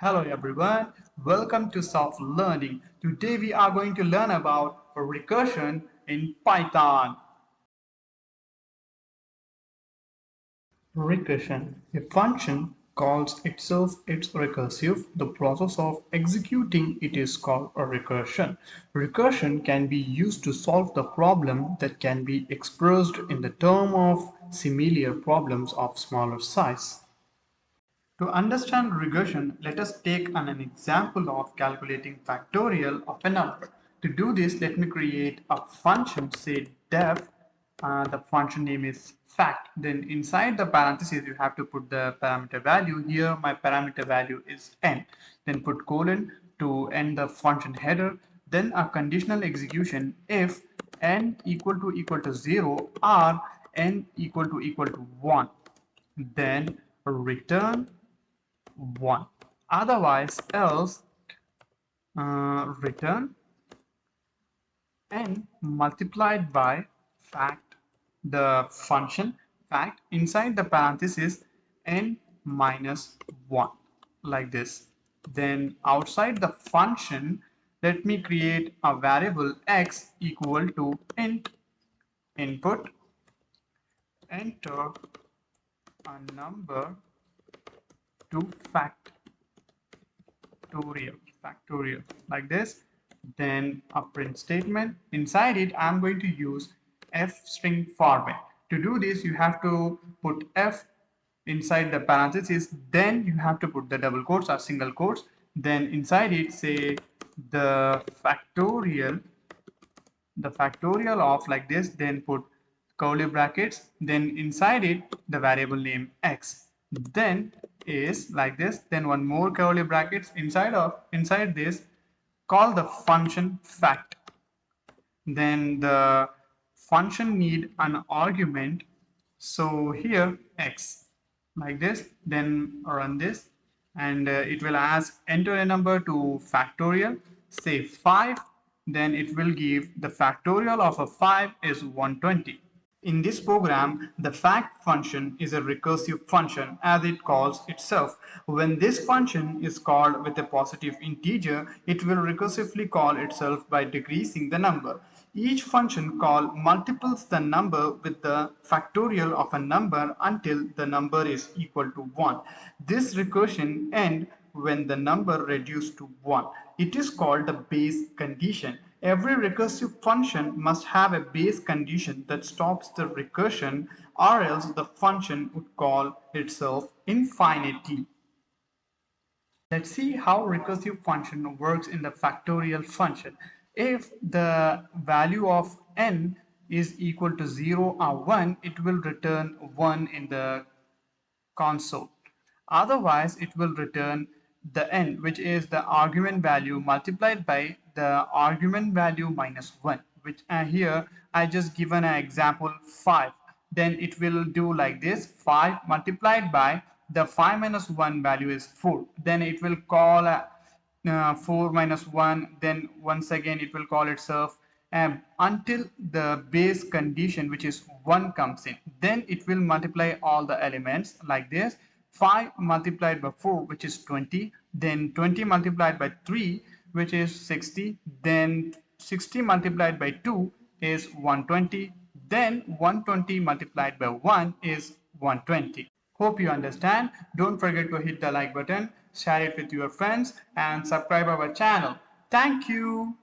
Hello everyone, welcome to Soft Learning. Today we are going to learn about recursion in Python. Recursion. A function calls itself its recursive. The process of executing it is called a recursion. Recursion can be used to solve the problem that can be expressed in the term of similar problems of smaller size. To understand regression, let us take an example of calculating factorial of a number. To do this, let me create a function, say def. The function name is fact. Then inside the parentheses, you have to put the parameter value. Here, my parameter value is n. Then put colon to end the function header. Then a conditional execution if n equal to 0 or n equal to 1. Then return 1. Otherwise, else return n multiplied by fact, the function fact inside the parenthesis n minus 1, like this. Then outside the function, let me create a variable x equal to int input, enter a number to factorial like this. Then a print statement. Inside it, I'm going to use f string format. To do this, you have to put f inside the parentheses, then you have to put the double quotes or single quotes. Then inside it, say the factorial of like this, then put curly brackets, then inside it the variable name x, then is like this, then one more curly brackets inside this, call the function fact. Then the function need an argument, so here x, like this. Then run this, and it will ask enter a number to factorial, say 5. Then it will give the factorial of a 5 is 120. In this program, the fact function is a recursive function as it calls itself. When this function is called with a positive integer, it will recursively call itself by decreasing the number. Each function call multiples the number with the factorial of a number until the number is equal to 1. This recursion ends when the number reduced to 1. It is called the base condition. Every recursive function must have a base condition that stops the recursion, or else the function would call itself infinitely. Let's see how recursive function works in the factorial function. If the value of n is equal to 0 or 1, it will return 1 in the console. Otherwise, it will return the n, which is the argument value multiplied by the argument value minus 1, which here I just given an example 5. Then it will do like this: 5 multiplied by the 5 minus 1 value is 4. Then it will call 4 minus 1. Then once again it will call itself until the base condition, which is 1, comes in. Then it will multiply all the elements like this: 5 multiplied by 4, which is 20. Then 20 multiplied by 3, which is 60. Then 60 multiplied by 2 is 120. Then 120 multiplied by 1 is 120. Hope you understand. Don't forget to hit the like button, share it with your friends, and subscribe our channel. Thank you.